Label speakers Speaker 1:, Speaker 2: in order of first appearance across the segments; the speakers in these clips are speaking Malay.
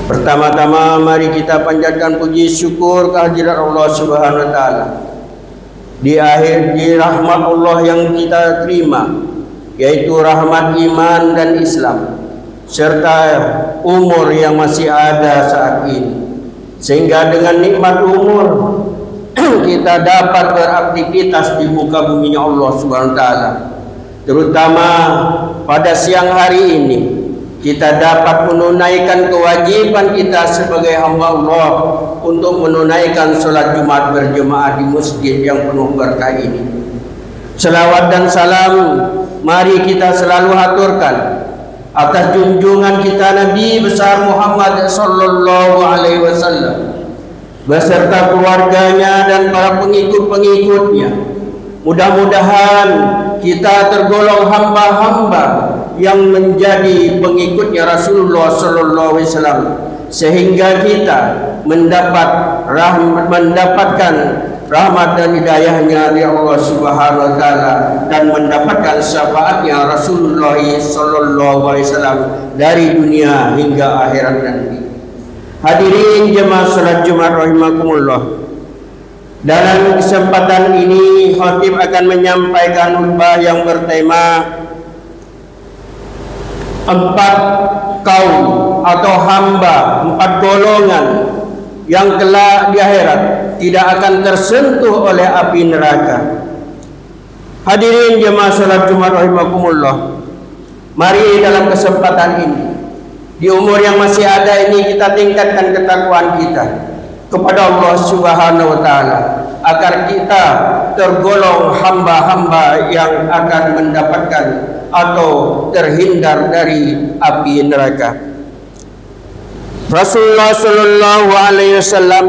Speaker 1: Pertama-tama mari kita panjatkan puji syukur kehadirat Allah Subhanahu wa taala. Di rahmat Allah yang kita terima, yaitu rahmat iman dan Islam, serta umur yang masih ada saat ini, sehingga dengan nikmat umur kita dapat beraktivitas di muka buminya Allah Subhanahu wa taala. Terutama pada siang hari ini kita dapat menunaikan kewajiban kita sebagai hamba Allah untuk menunaikan sholat Jumat berjemaah di masjid yang penuh berkah ini. Selawat dan salam mari kita selalu haturkan atas junjungan kita Nabi besar Muhammad sallallahu alaihi wasallam beserta keluarganya dan para pengikut-pengikutnya. Mudah-mudahan kita tergolong hamba-hamba yang menjadi pengikutnya Rasulullah sallallahu alaihi wasallam, sehingga kita mendapatkan rahmat dan hidayahnya dari Allah Subhanahu wa taala dan mendapatkan syafaatnya Rasulullah sallallahu alaihi wasallam dari dunia hingga akhirat nanti. Hadirin jemaah salat Jumat rahimakumullah. Dalam kesempatan ini khatib akan menyampaikan khutbah yang bertema 4 kaum atau hamba, 4 golongan yang kelak di akhirat tidak akan tersentuh oleh api neraka. Hadirin jemaah salat Jumat rahimakumullah. Mari dalam kesempatan ini, di umur yang masih ada ini, kita tingkatkan ketakwaan kita kepada Allah Subhanahu wa taala agar kita tergolong hamba-hamba yang akan mendapatkan atau terhindar dari api neraka. Rasulullah sallallahu alaihi wasallam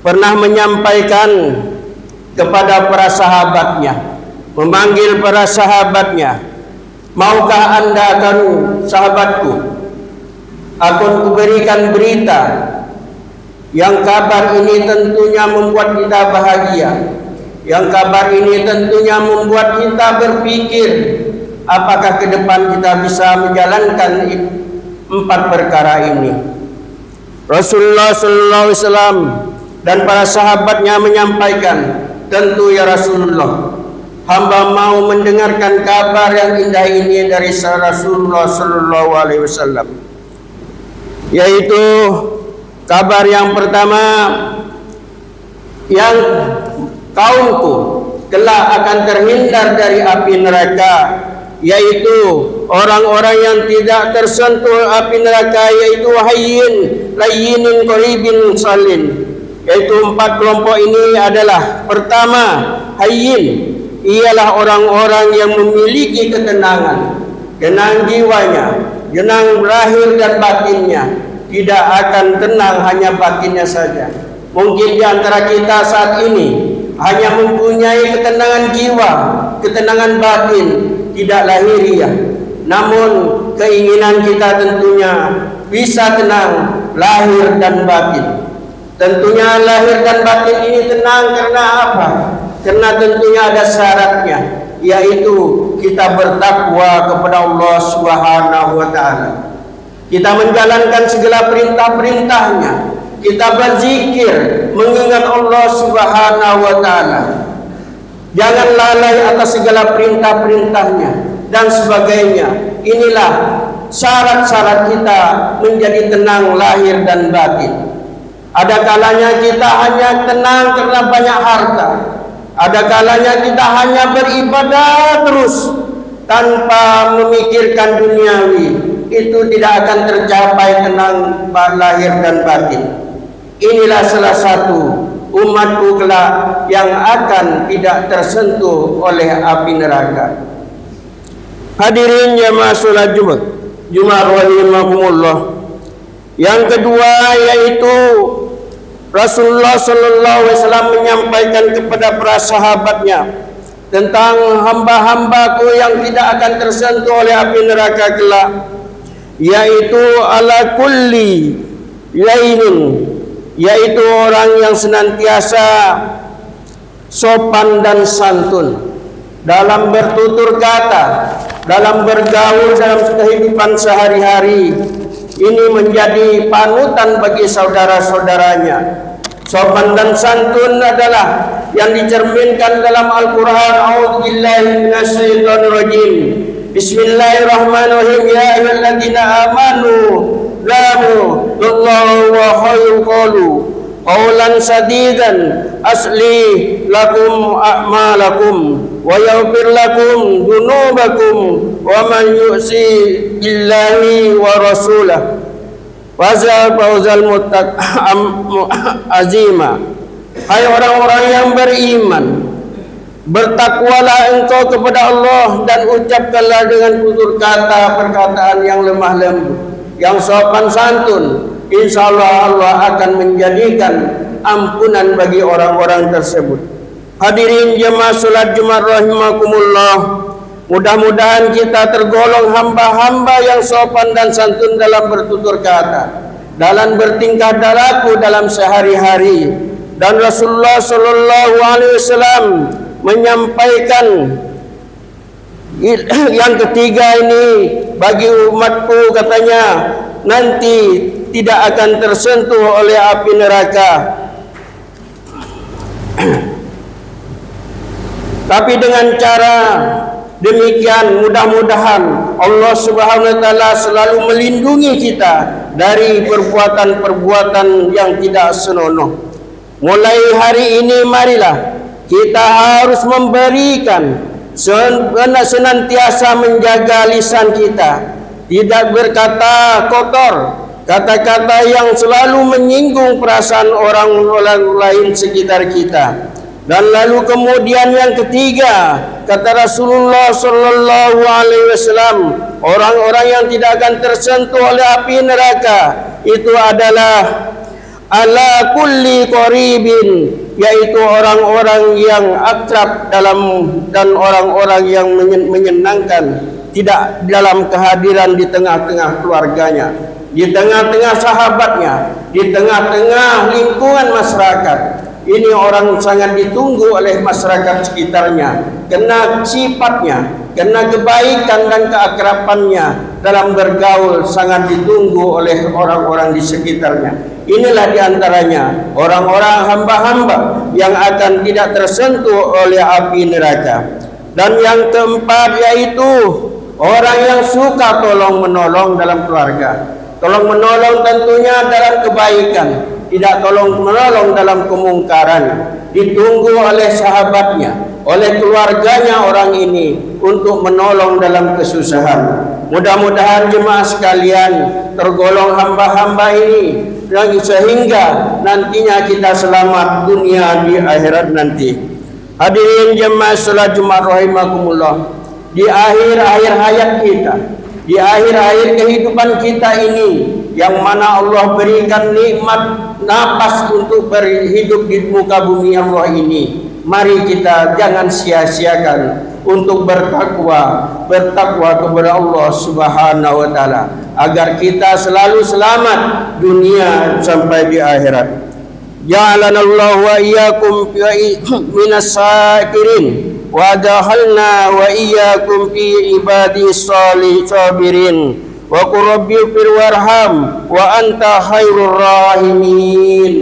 Speaker 1: pernah menyampaikan kepada para sahabatnya, memanggil para sahabatnya, maukah anda sahabatku, aku kuberikan berita yang kabar ini tentunya membuat kita bahagia, yang kabar ini tentunya membuat kita berpikir apakah ke depan kita bisa menjalankan 4 perkara ini. Rasulullah sallallahu alaihi wasallam dan para sahabatnya menyampaikan, tentu ya Rasulullah, hamba mau mendengarkan kabar yang indah ini dari Rasulullah sallallahu alaihi wasallam, yaitu kabar yang pertama, yang kaumku kelak akan terhindar dari api neraka, yaitu orang-orang yang tidak tersentuh api neraka, yaitu hayyin, layyinin, qaribin, salin. Yaitu 4 kelompok ini adalah: pertama, hayyin, ialah orang-orang yang memiliki ketenangan, tenang jiwanya, tenang lahir dan batinnya, tidak akan tenang hanya batinnya saja. Mungkin di antara kita saat ini hanya mempunyai ketenangan jiwa, ketenangan batin, tidak lahiriah. Namun keinginan kita tentunya bisa tenang lahir dan batin. Tentunya lahir dan batin ini tenang karena apa? Karena tentunya ada syaratnya, yaitu kita bertakwa kepada Allah Subhanahu wa taala. Kita menjalankan segala perintah-perintahnya, kita berzikir mengingat Allah Subhanahu wa taala. Jangan lalai atas segala perintah-perintahnya dan sebagainya. Inilah syarat-syarat kita menjadi tenang lahir dan batin. Ada kalanya kita hanya tenang karena banyak harta. Ada kalanya kita hanya beribadah terus tanpa memikirkan duniawi. Itu tidak akan tercapai tenang lahir dan batin. Inilah salah satu umatku kelak yang akan tidak tersentuh oleh api neraka. Hadirin jemaah salat Jumat rahimakumullah. Yang kedua yaitu Rasulullah sallallahu alaihi wasallam menyampaikan kepada para sahabatnya tentang hamba-hambaku yang tidak akan tersentuh oleh api neraka kelak, yaitu ala kulli lainin, yaitu orang yang senantiasa sopan dan santun dalam bertutur kata, dalam bergaul dalam kehidupan sehari-hari, ini menjadi panutan bagi saudara-saudaranya. Sopan dan santun adalah yang dicerminkan dalam Al-Quran. A'udzubillahi minasyaitonirrajim. Bismillahirrahmanirrahim. Ya ayyuhalladzina amanu lamu wallahu wa khayrul qalu qawlan sadidan asli lakum a'malakum wa yaghfir lakum dunubakum wa man yu'si billahi wa rasulahu wazal fauzal azima. Hai orang-orang yang beriman, bertakwalah engkau kepada Allah dan ucapkanlah dengan tutur kata perkataan yang lemah lembut, yang sopan santun. Insyaallah Allah akan menjadikan ampunan bagi orang-orang tersebut. Hadirin jemaah salat Jumat rahimakumullah. Mudah-mudahan kita tergolong hamba-hamba yang sopan dan santun dalam bertutur kata, dalam bertingkah laku dalam sehari-hari. Dan Rasulullah Sallallahu Alaihi Wasallam menyampaikan yang ketiga ini bagi umatku, katanya nanti tidak akan tersentuh oleh api neraka. Tapi dengan cara demikian, mudah-mudahan Allah Subhanahu wa taala selalu melindungi kita dari perbuatan-perbuatan yang tidak senonoh. Mulai hari ini marilah kita harus memberikan senantiasa menjaga lisan kita, tidak berkata kotor, kata-kata yang selalu menyinggung perasaan orang lain sekitar kita. Dan lalu kemudian yang ketiga, kata Rasulullah Sallallahu Alaihi Wasallam, orang-orang yang tidak akan tersentuh oleh api neraka itu adalah ala kulli qaribin, yaitu orang-orang yang akrab dan orang-orang yang menyenangkan, tidak dalam kehadiran di tengah-tengah keluarganya, di tengah-tengah sahabatnya, di tengah-tengah lingkungan masyarakat. Ini orang sangat ditunggu oleh masyarakat sekitarnya, karena sifatnya, karena kebaikan dan keakrabannya dalam bergaul sangat ditunggu oleh orang-orang di sekitarnya. Inilah diantaranya orang-orang hamba-hamba yang akan tidak tersentuh oleh api neraka. Dan yang keempat yaitu orang yang suka tolong menolong dalam keluarga. Tolong menolong tentunya dalam kebaikan, tidak tolong menolong dalam kemungkaran. Ditunggu oleh sahabatnya, oleh keluarganya orang ini untuk menolong dalam kesusahan. Mudah-mudahan jemaah sekalian tergolong hamba-hamba ini, sehingga nantinya kita selamat dunia di akhirat nanti. Hadirin jemaah salat Jumat rahimakumullah, di akhir-akhir hayat kita, di akhir-akhir kehidupan kita ini, yang mana Allah berikan nikmat napas untuk berhidup di muka bumi Allah ini, mari kita jangan sia-siakan untuk bertakwa kepada Allah Subhanahu wa taala, agar kita selalu selamat dunia sampai di akhirat. Ja'alanallahu wa iyyakum minas syakirin wa adkhalna wa iyyakum fi ibadis sabirin wa qur rabbi fir warham wa anta khairur rahimin.